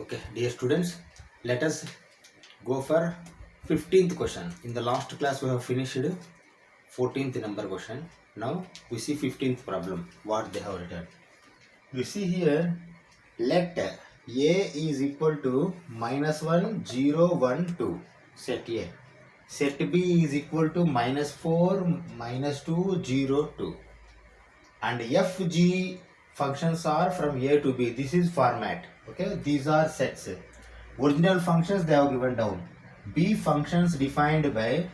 Okay, dear students, let us go for 15th question. In the last class, we have finished 14th number question. Now we see 15th problem. What they have written. You see here, let A is equal to -1, 0, 1, 2. Set A. Set B is equal to -4, -2, 0, 2. And F, G functions are from A to B. This is format. Okay, these are sets. Original functions they have given down. B functions defined by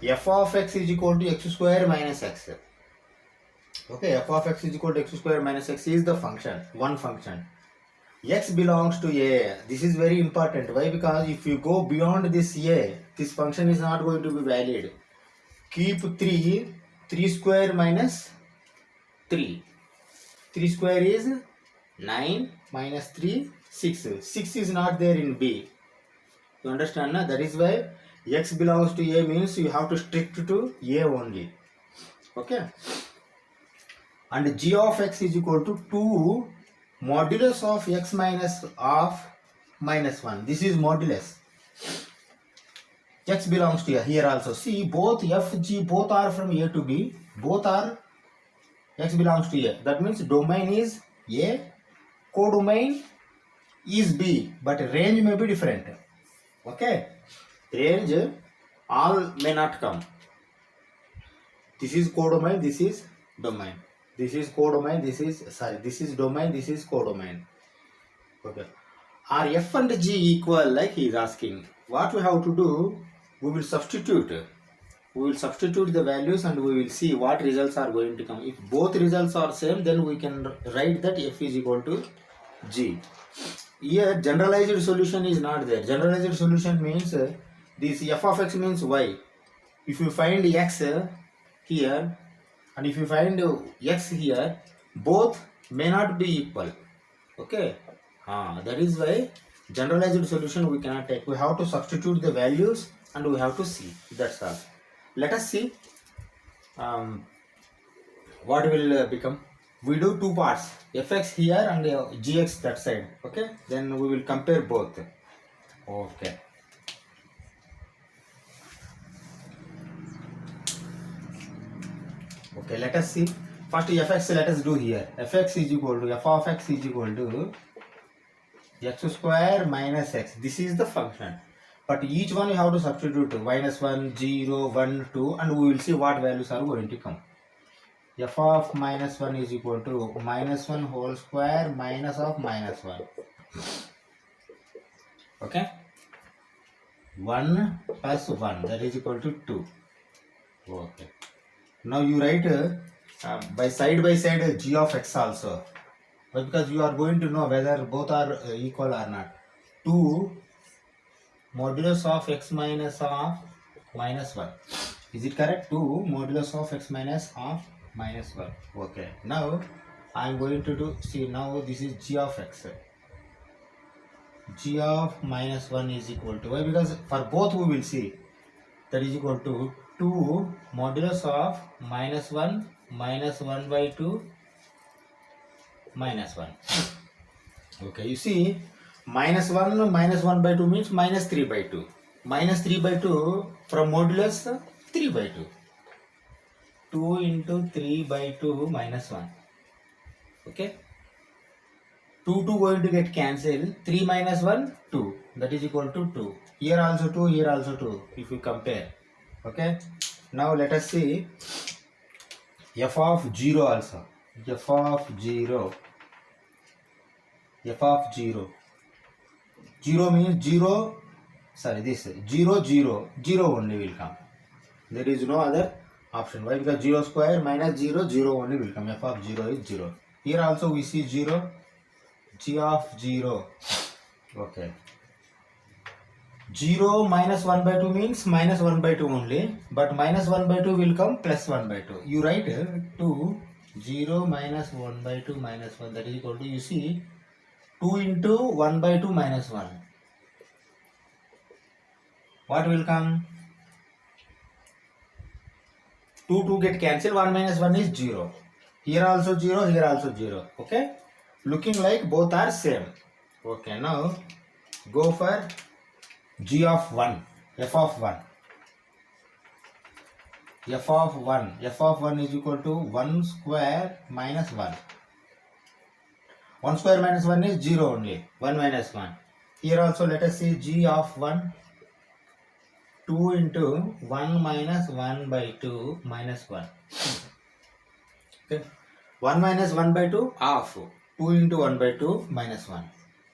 f of x is equal to x square minus x. Okay, f of x is equal to x square minus x is the function, one function. X belongs to A. This is very important. Why? Because if you go beyond this A, this function is not going to be valid. Keep 3 square minus 3. 3 square is 9 minus 3, 6. 6 is not there in B. You understand? Na? That is why x belongs to A means you have to stick to A only. Okay. And g of x is equal to 2 modulus of x minus of minus 1. This is modulus. X belongs to A. Here also. See, both f, g, both are from A to B. Both are x belongs to A. That means domain is A, codomain is B, but range may be different. Okay, range all may not come. This is codomain, this is domain. This is codomain, this is domain, this is codomain. Okay, are f and g equal? Like he is asking. What we have to do? We will substitute. We will substitute the values and we will see what results are going to come. If both results are same, then we can write that f is equal to g. Here generalized solution is not there. Generalized solution means this f of x means y. If you find x here and if you find x here, both may not be equal. Okay, that is why generalized solution we cannot take. We have to substitute the values and we have to see. That's all. Let us see what will become. We do two parts, fx here and gx that side. Okay, then we will compare both. Okay, let us see. First fx let us do here. Fx is equal to f of x is equal to x square minus x. This is the function, but each one you have to substitute -1, 0, 1, 2, and we will see what values are going to come. F of -1 is equal to -1 whole square minus of -1. Okay, 1 plus 1, that is equal to 2. Okay, now you write by side g of x also, but because you are going to know whether both are equal or not. 2 modulus of x minus of -1. Is it correct? 2 modulus of x minus of -1. Okay, now I am going to do, see, now this is g of x. G of -1 is equal to, why? Because for both we will see that is equal to 2 modulus of -1 minus 1 by 2 minus 1. Okay, you see, -1 minus 1 by 2 means -3 by 2. -3 by 2 from modulus 3 by 2. 2 into 3 by 2 minus 1. Okay, 2 going to get cancelled. 3 minus 1, 2. That is equal to 2. Here also 2, here also 2. If you compare. Okay, now let us see f of 0 also. F of 0. F of 0. 0 means 0. Sorry, this 0, 0. 0 only will come. There is no other option. Why? Because 0 square minus 0, 0 only will come. F of 0 is 0. Here also we see 0. G of 0. Okay. 0 minus 1 by 2 means minus 1 by 2 only. But minus 1 by 2 will come plus 1 by 2. You write 2, 0 minus 1 by 2 minus 1. That is equal to, you see, 2 into 1 by 2 minus 1. What will come? 2 get cancelled. 1 minus 1 is 0. Here also 0, here also 0. Okay, looking like both are same. Okay, now go for g of 1, f of 1. F of 1 is equal to 1 square minus 1. 1 square minus 1 is 0 only. 1 minus 1. Here also let us see g of 1. 2 into 1 minus 1 by 2 minus 1. Okay. 1 minus 1 by 2 half. 2 into 1 by 2 minus 1.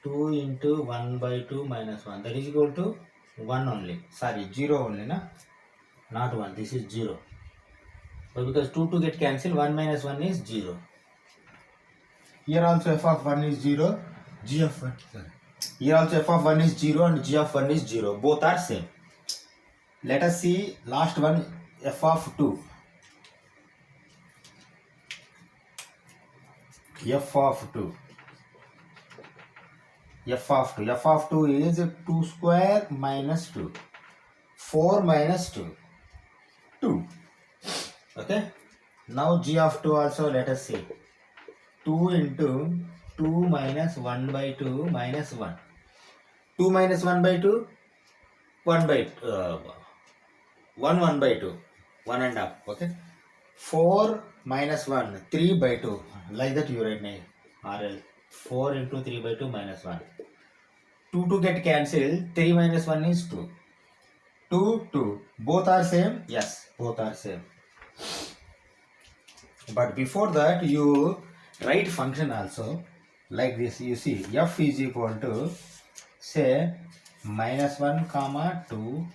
2 into 1 by 2 minus 1. That is equal to 1 only. Sorry, 0 only. Na? Not 1. This is 0. But because 2 get cancelled, 1 minus 1 is 0. Here also f of 1 is 0. G of 1. Sorry. Here also f of 1 is 0 and g of 1 is 0. Both are same. Let us see last one, f of 2. F of 2. F of 2. F of 2 is 2 square minus 2. 4 minus 2. 2. Okay. Now g of 2 also let us see. 2 into 2 minus 1 by 2 minus 1. 2 minus 1 by 2. 1 by 1 by 2. 1 and half. Okay. 4 minus 1. 3 by 2. Like that you write name. RL. 4 into 3 by 2 minus 1. 2 get cancelled. 3 minus 1 is 2. 2, 2. Both are same? Yes, both are same. But before that, you write function also. Like this, you see, f is equal to, say, minus 1, comma 2,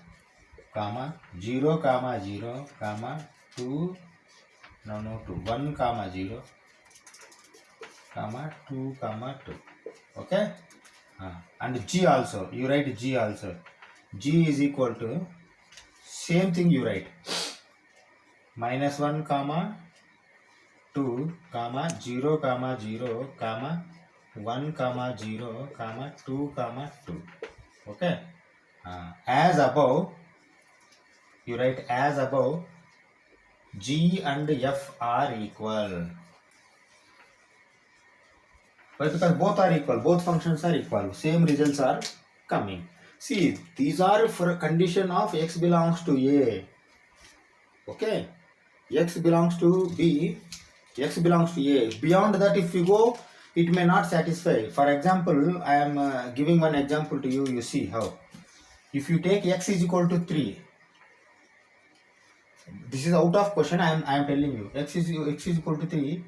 comma 0, comma 0, comma 2, no, 2, 1, comma 0, comma 2, comma 2. Okay? And g also, you write g also. G is equal to, same thing you write. Minus 1, comma 2, comma 0, comma 0, comma 1, comma 0, comma 2, comma 2. Okay? As above, you write as above, G and F are equal. Why? Because both are equal, both functions are equal, same results are coming. See, these are for a condition of x belongs to A. Okay? X belongs to B, x belongs to A. Beyond that, if you go, it may not satisfy. For example, I am giving one example to you, you see how. If you take x is equal to 3, this is out of question, I am telling you, x is equal to 3,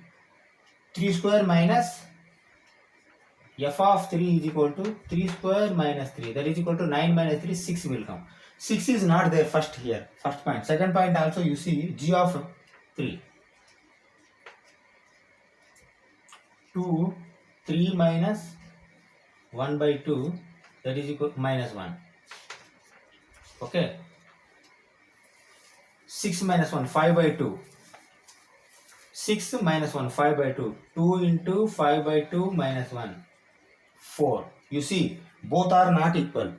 3 square minus f of 3 is equal to 3 square minus 3, that is equal to 9 minus 3, 6 will come. 6 is not there first here, first point. Second point also you see, g of 3. 2, 3 minus 1 by 2, that is equal to minus 1. Okay. 6 minus 1, 5 by 2. 6 minus 1, 5 by 2. 2 into 5 by 2 minus 1. 4. You see, both are not equal.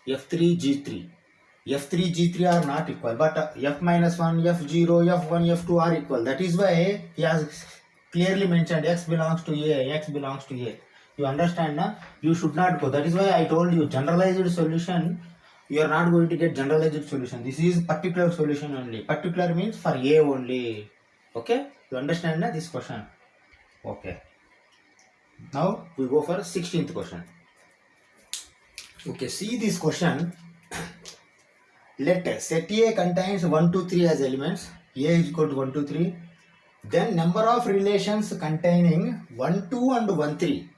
F3, G3. F3, G3 are not equal. But F minus 1, F0, F1, F2 are equal. That is why he has clearly mentioned x belongs to A, x belongs to A. You understand now? You should not go. That is why I told you generalized solution. You are not going to get generalized solution. This is particular solution only. Particular means for A only. Okay? You understand now this question? Okay. Now we go for 16th question. Okay, see this question. Let set A contains 1, 2, 3 as elements. A is equal to 1, 2, 3. Then number of relations containing 1, 2 and 1, 3,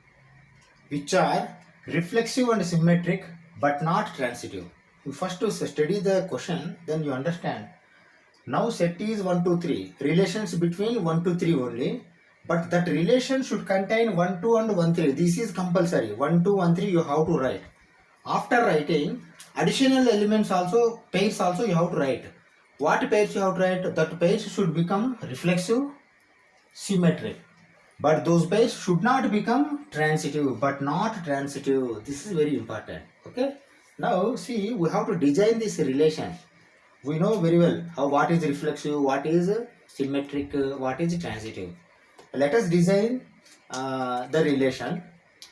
which are reflexive and symmetric but not transitive. You first to study the question, then you understand. Now set is 1, 2, 3. Relations between 1, 2, 3 only. But that relation should contain 1, 2 and 1, 3. This is compulsory. 1, 2, 1, 3 you have to write. After writing, additional elements also, pairs also you have to write. What pairs you have to write? That pairs should become reflexive, symmetric. But those pairs should not become transitive, but not transitive. This is very important. Okay. Now see, we have to design this relation. We know very well how what is reflexive, what is symmetric, what is transitive. Let us design the relation.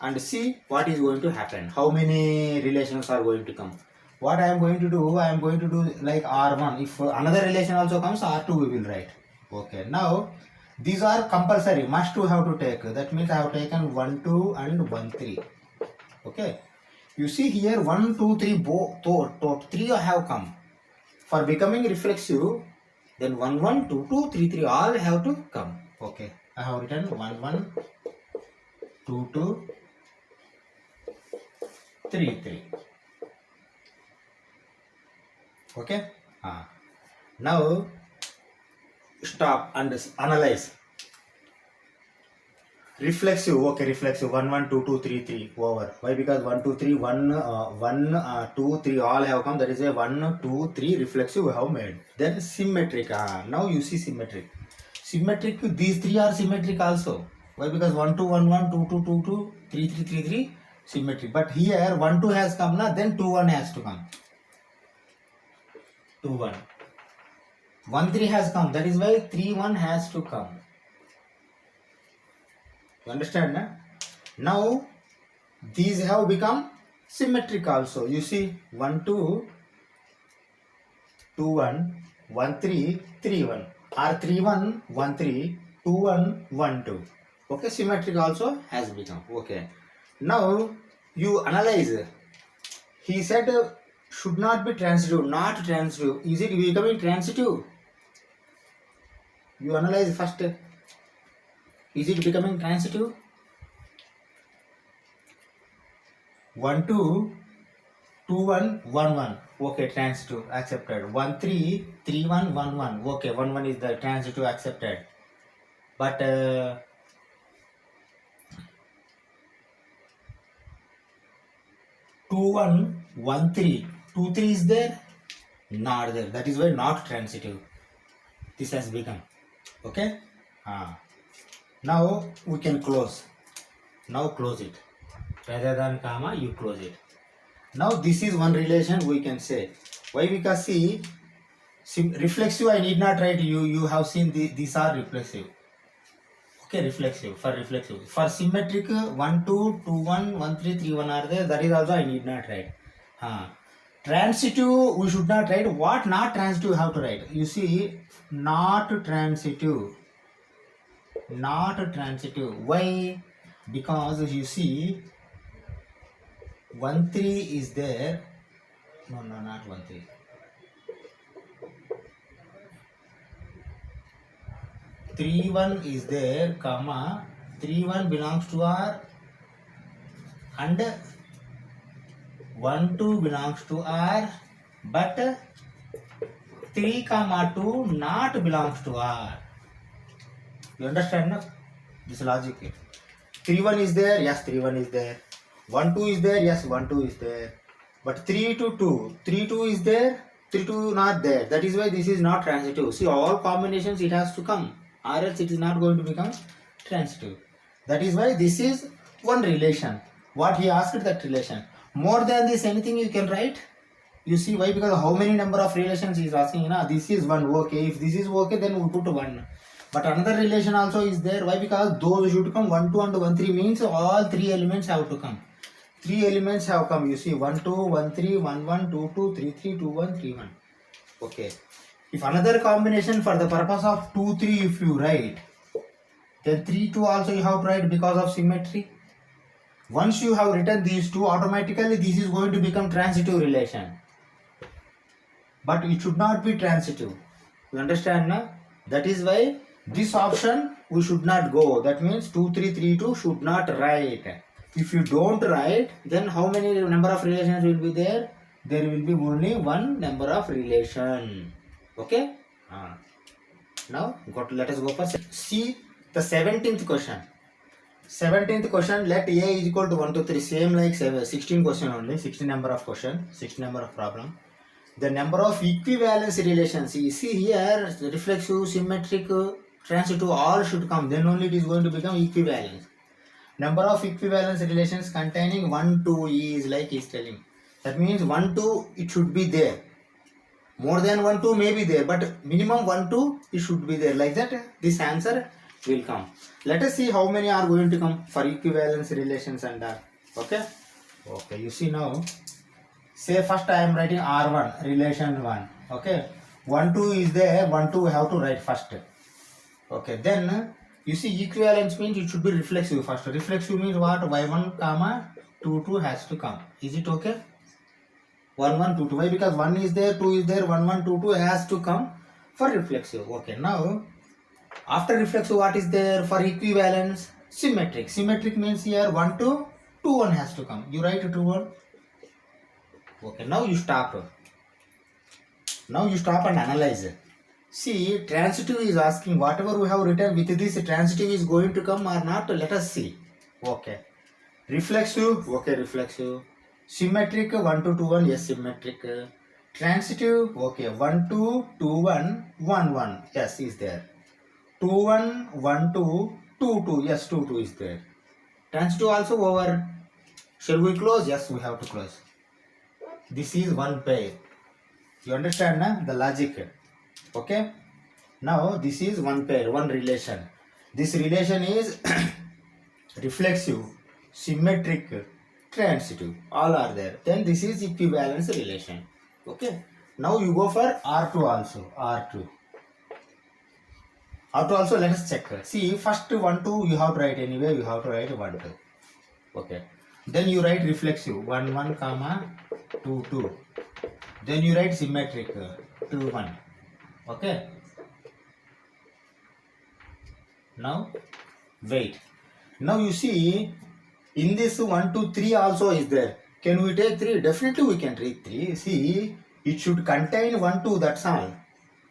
and see what is going to happen. How many relations are going to come. What I am going to do, I am going to do like R1. If another relation also comes, R2 we will write. Okay, now these are compulsory, must to have to take. That means I have taken 1, 2 and 1, 3. Okay, you see here 1, 2, 3, both 3 have come. For becoming reflexive, then 1, 1, 2, 2, 3, 3 all have to come. Okay, I have written 1, 1, 2, 2, 3, 3. Okay, now stop and analyze. Reflexive, okay, reflexive 1, 1, 2, 2, 3, 3 over. Why? Because 1, 2, 3, 1, 2, 3 all have come. That is a 1, 2, 3 reflexive we have made. Then symmetric. Now you see symmetric. Symmetric, these 3 are symmetric also. Why? Because 1, 2, 1, 1, 2, 2, 2, 2, 3, 3, 3, 3 symmetric. But here 1, 2 has come, then 2, 1 has to come. 2, 1. 1, 3 has come. That is why 3, 1 has to come. You understand? Now these have become symmetric also. You see 1, 2, 2, 1, 1, 3, 3, 1. Or 3, 1, 1, 3, 2, 1, 1, 2. Okay, symmetric also has become. Okay. Now you analyze. He said should not be transitive, not transitive. Is it becoming transitive? You analyze first. Is it becoming transitive? 1, 2, 2, 1, 1, 1. Okay, transitive, accepted. 1, 3, 3, 1, 1, 1. Okay, 1, 1 is the transitive, accepted. But 2, 1, 1, 3. 2, 3 is there? Not there. That is why not transitive. This has become. Okay? Now we can close. Now close it. Rather than comma, you close it. Now this is one relation we can say. Why? Because see, reflexive I need not write. You have seen these are reflexive. Okay, reflexive. For symmetric 1, 2, 2, 1, 1, 3, 3, 1 are there. That is also I need not write. Transitive we should not write. What not transitive you have to write? You see, not transitive. Not transitive. Why? Because you see 1, 3 is there. No, not 1, 3. 3, 1 is there, comma 3, 1 belongs to R and 1, 2 belongs to R, but 3, 2 not belongs to R. You understand now? This logic. 3, 1 is there, yes, 3, 1 is there. 1, 2 is there, yes, 1, 2 is there. But 3 to 2, 3, 2 is there, 3, 2 not there. That is why this is not transitive. See, all combinations it has to come, or else it is not going to become transitive. That is why this is one relation. What he asked, that relation. More than this, anything you can write. You see why? Because how many number of relations he is asking. This is 1. Okay, if this is okay, then we put 1. But another relation also is there. Why? Because those should come. 1, 2 and 1, 3 means all 3 elements have to come. 3 elements have come. You see 1, 2, 1, 3, 1, 1, 2, 2, 3, 3, 2, 1, 3, 1. Okay. If another combination for the purpose of 2, 3 if you write, then 3, 2 also you have to write because of symmetry. Once you have written these two, automatically this is going to become transitive relation. But it should not be transitive. You understand now? That is why this option we should not go. That means 2, 3, 3, 2 should not write. If you don't write, then how many number of relations will be there? There will be only one number of relation. Okay? Now let us go for see the 17th question. 17th question, let A is equal to 1 to 3. Same like 16 question only. 16 number of question, 16 number of problem. The number of equivalence relations. You see here, reflexive, symmetric, transitive, all should come. Then only it is going to become equivalence. Number of equivalence relations containing 1, 2 is like he is telling. That means 1, 2 it should be there. More than 1, 2 may be there, but minimum 1, 2 it should be there. Like that, this answer will come. Let us see how many are going to come for equivalence relations and that. Okay. Okay. You see now. Say first I am writing R1 relation 1. Okay. 1 2 is there. 1 2 we have to write first. Okay. Then you see equivalence means it should be reflexive first. Reflexive means what? Y1 comma 2 2 has to come. Is it okay? 1 1 2 2. Why? Because 1 is there, 2 is there, 1 1 2 2 has to come for reflexive. Okay. Now after reflexive, what is there for equivalence? Symmetric. Symmetric means here 1 2 2 1 has to come. You write 2 1. Okay. Now you stop. Now you stop and analyze. See, transitive is asking whatever we have written with this transitive is going to come or not. Let us see. Okay. Reflexive. Okay, reflexive. Symmetric 1 2 2 1. Yes, symmetric. Transitive. Okay, 1 2 2 1 1 1. Yes, is there. 2 1 1 2 2 2. Yes, 2 2 is there. Transitive also over. Shall we close? Yes, we have to close. This is one pair. You understand na? The logic. Okay. Now this is one pair, one relation. This relation is reflexive, symmetric, transitive. All are there. Then this is equivalence relation. Okay. Now you go for R2 also. R2. R2 also let us check. See, first 1 2 you have to write anyway. You have to write 1 2. Okay. Then you write reflexive 1 1 comma 2 2. Then you write symmetric 2 1. Okay. Now wait. Now you see in this 1 2 3 also is there. Can we take 3? Definitely we can take 3. See, it should contain 1 2. That's all.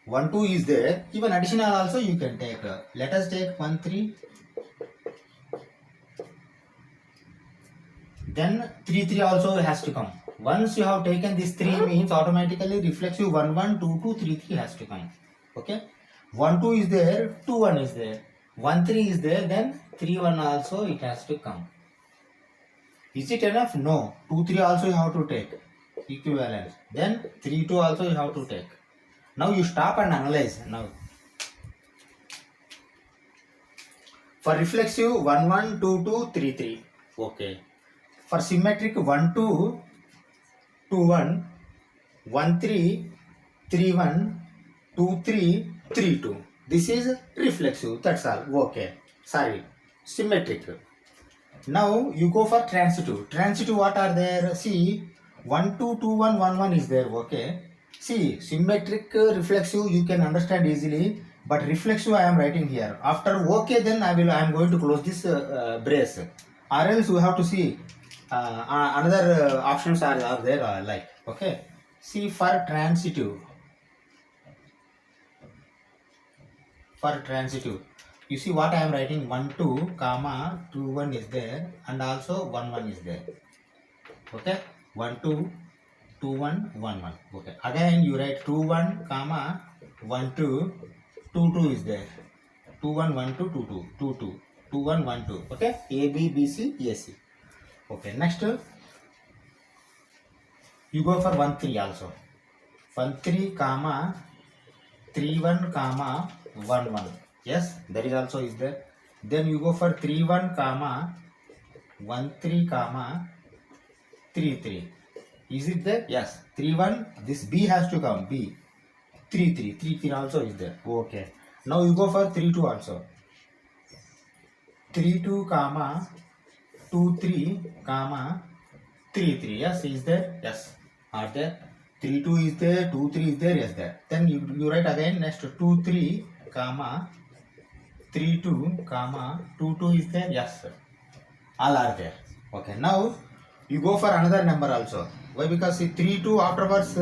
1 2 is there. Even additional also you can take. Let us take 1 3. Then 3 3 also has to come. Once you have taken this 3 means automatically reflexive 1 1 2 2 3 3 has to come. Okay. 1 2 is there. 2 1 is there. 1 3 is there. Then 3 1 also it has to come. Is it enough? No. 2 3 also you have to take. Equivalence. Then 3 2 also you have to take. Now you stop and analyze. Now for reflexive 1 1 2 2 3 3. Okay. For symmetric 1 2 2 1 1 3 3 1 2 3 3 2. This is reflexive. That's all. Okay. Sorry. Symmetric. Now you go for transitive. Transitive what are there? See, 1 2 2 1 1 1 is there. Okay. See, symmetric reflexive you can understand easily, but reflexive I am writing here. After okay, then I am going to close this brace, or else we have to see another options are there like. Okay. See, for transitive. For transitive, you see what I am writing 1 2 comma 2 1 is there, and also 1 1 is there. Okay. 1 2 2 1 1 1. Okay. Again you write 2 1 comma 1 2 2 2 is there. 2 1 1 2 2 2 2 2 2 1 1 2. Okay. A B B C A C. Okay. Next you go for 1 3 also. 1 3 comma 3 1 comma 1 1. Yes, that is also is there. Then you go for 3 1 comma 1 3 comma 3 3. Is it there? Yes. 3 1. This B has to come. B. 3 3. 3 3 also is there. Okay. Now you go for 3 2 also. 3 2 comma 2 3 comma 3 3. Yes, is there? Yes. Are there? 3 2 is there. 2 3 is there. Yes, there. Then you write again next 2 3 comma 3 2 comma 2 2 is there. Yes, sir. All are there. Okay. Now you go for another number also. Why? Because see 3 2 afterwards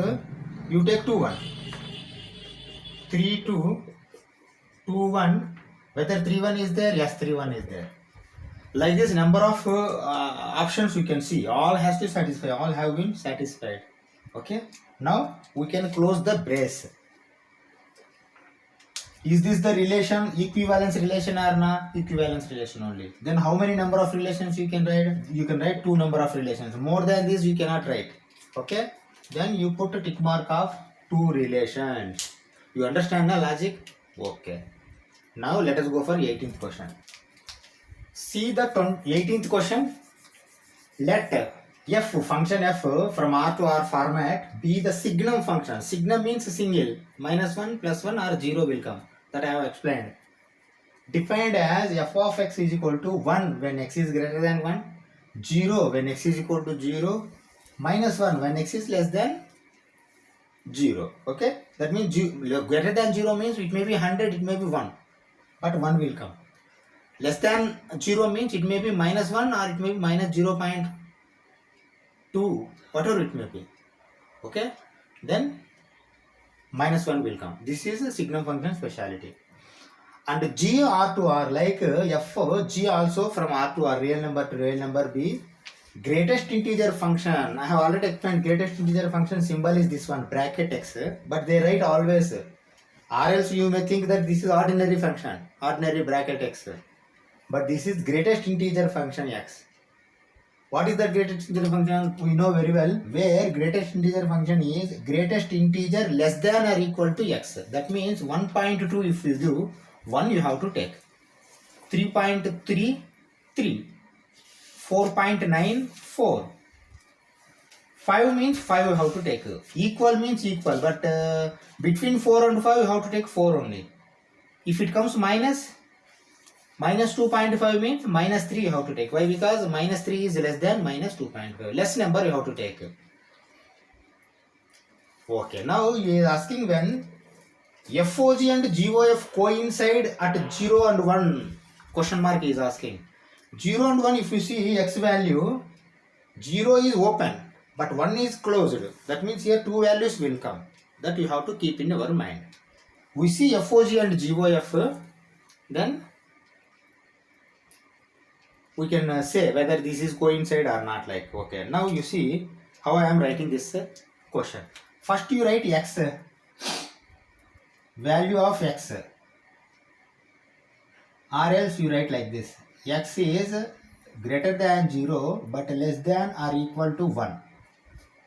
you take 2 1. 3 2 2 1. Whether 3 1 is there? Yes, 3 1 is there. Like this number of options you can see. All has to satisfy. All have been satisfied. Okay. Now we can close the brace. Is this the relation, equivalence relation or not? Equivalence relation only. Then how many number of relations you can write? You can write 2 number of relations. More than this you cannot write. Okay. Then you put a tick mark of 2 relations. You understand the logic? Okay. Now let us go for 18th question. See the 18th question. Let f function f from R to R format be the signum function. Signum means single. -1, +1 or 0 will come. That I have explained. Defined as f of x is equal to 1 when x is greater than 1, 0 when x is equal to 0, -1 when x is less than 0. Okay, that means greater than 0 means it may be 100, it may be 1, but 1 will come. Less than 0 means it may be -1 or it may be -0.2, whatever it may be. Okay, then -1 will come. This is a signum function speciality. And G R to R, like f G also from R to R, real number to real number, be greatest integer function. I have already explained greatest integer function symbol is this one, bracket x, but they write always, or else you may think that this is ordinary function, ordinary bracket x, but this is greatest integer function x. What is the greatest integer function? We know very well, where greatest integer function is greatest integer less than or equal to x. That means 1.2 if you do, 1 you have to take, 3.33, 4.94, 5 means 5 you have to take, equal means equal, but between 4 and 5 you have to take 4 only. If it comes -2.5 means -3 you have to take. Why? Because -3 is less than -2.5. Less number you have to take. Okay, now he is asking when FOG and GOF coincide at 0 and 1. Question mark is asking. 0 and 1, if you see x value, 0 is open, but 1 is closed. That means here two values will come. That you have to keep in our mind. We see FOG and GOF, then we can say whether this is coincide or not. Like, okay, now you see how I am writing this question. First you write x, value of x, or else you write like this, x is greater than 0 but less than or equal to 1.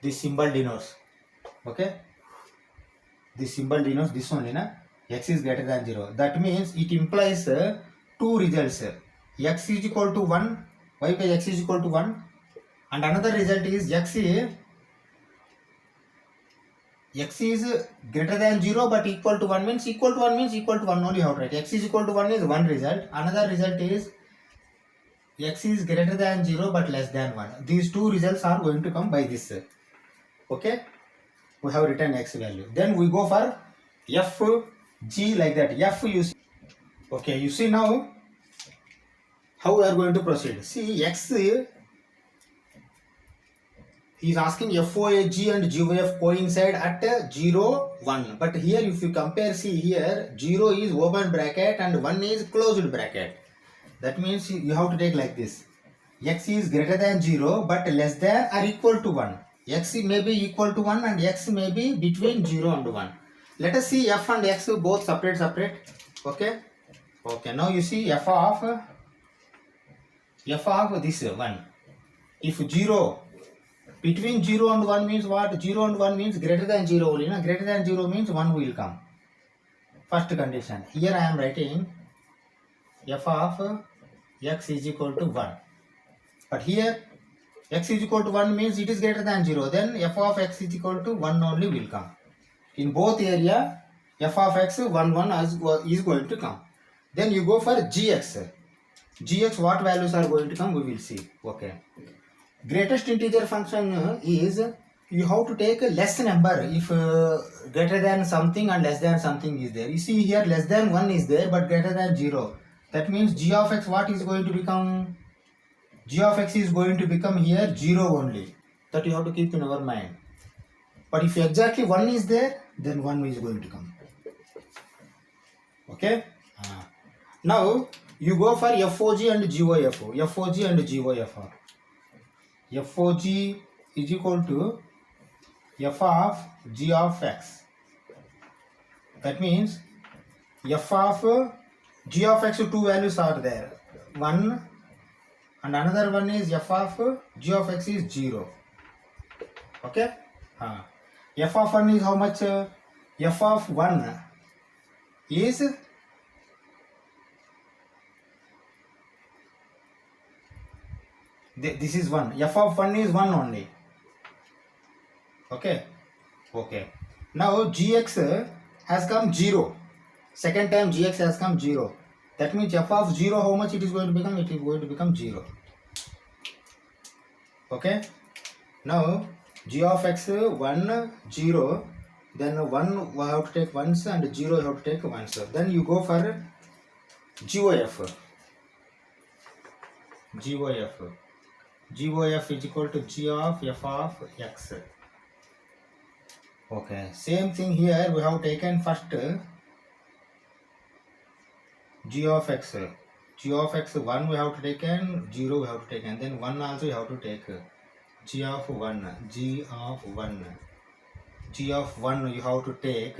This symbol denotes, okay, this symbol denotes this only, na? X is greater than 0. That means it implies two results. X is equal to 1. Why? Because x is equal to 1. And another result is x is greater than 0 but equal to 1 means equal to 1 means equal to 1 only you have to write. X is equal to 1 is one result. Another result is x is greater than 0 but less than 1. These two results are going to come by this. Okay, we have written x value. Then we go for f, g, like that. F you see. Okay, you see now how we are going to proceed. See, x, he is asking FOG and GOF coincide at 0, 1. But here if you compare, see here 0 is open bracket and 1 is closed bracket. That means you have to take like this. X is greater than 0 but less than or equal to 1. X may be equal to 1 and x may be between 0 and 1. Let us see f and x both separate. Okay. Okay, now you see f of this 1. If 0, between 0 and 1 means what? 0 and 1 means greater than 0 only. Na? Greater than 0 means 1 will come. First condition. Here I am writing f of x is equal to 1. But here x is equal to 1 means it is greater than 0. Then f of x is equal to 1 only will come. In both area, f of x 1 is going to come. Then you go for gx. Gx, what values are going to come? We will see. Okay. Greatest integer function is you have to take a less number if greater than something and less than something is there. You see here less than 1 is there but greater than 0. That means g of x what is going to become? G of x is going to become here 0 only. That you have to keep in our mind. But if exactly 1 is there, then 1 is going to come. Okay. Now you go for FOG and GOF. FOG and GOF. FOG is equal to f of g of x. That means f of g of x, two values are there. 1 and another one is f of g of x is 0. Okay. F of 1 is how much? F of 1 is this is 1. F of 1 is 1 only. Okay. Now gx has come 0. Second time gx has come 0. That means f of 0, how much it is going to become? It is going to become 0. Okay. Now g of x 1 0. Then 1 we have to take once and 0 you have to take once. Then you go for GOF. GOF is equal to g of f of x. Okay, same thing here. We have taken first g of x. G of x 1 we have to take and 0 we have to take, and then 1 also you have to take. G of 1. G of 1 you have to take.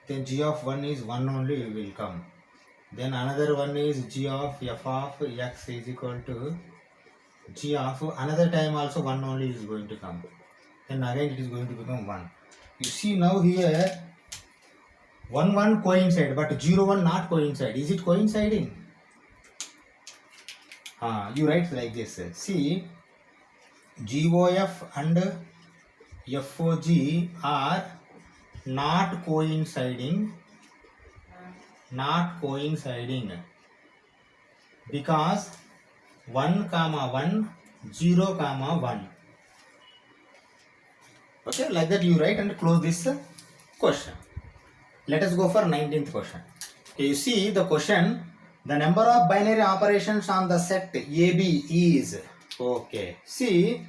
Then g of 1 is 1 only will come. Then another one is g of f of x is equal to g of another time also 1 only is going to come. Then again it is going to become 1. You see now here 1 coincide, but 0 1 not coincide. Is it coinciding? You write like this. See, GOF and FOG are not coinciding because 1, 1, 0, 1. Okay, like that you write and close this question. Let us go for 19th question. Okay, you see the question, the number of binary operations on the set AB is, okay, see,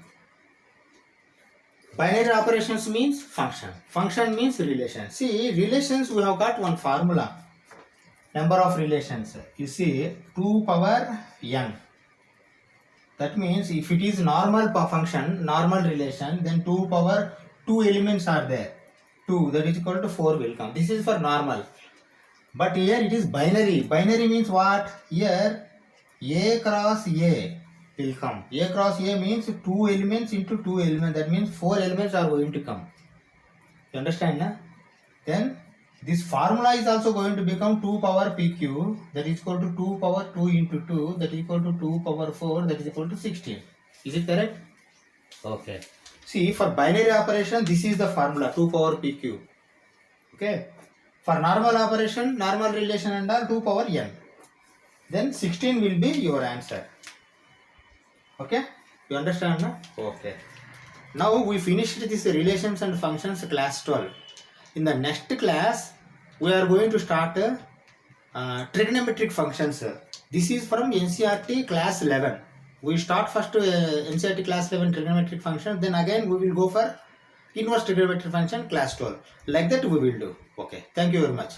binary operations means function means relation. See, relations we have got one formula, number of relations, you see 2 power n. That means if it is normal function, normal relation, then 2 power 2 elements are there. 2, that is equal to 4 will come. This is for normal. But here it is binary. Binary means what? Here A cross A will come. A cross A means 2 elements into 2 elements. That means 4 elements are going to come. You understand? Na? Then this formula is also going to become 2 power PQ, that is equal to 2 power 2 into 2, that is equal to 2 power 4, that is equal to 16. Is it correct? Okay. See, for binary operation, this is the formula 2 power PQ. Okay. For normal operation, normal relation and all 2 power n. Then 16 will be your answer. Okay. You understand? No? Okay. Now we finished this relations and functions class 12. In the next class, we are going to start trigonometric functions. This is from NCERT class 11. We start first NCERT class 11 trigonometric function, then again we will go for inverse trigonometric function class 12. Like that we will do. Okay. Thank you very much.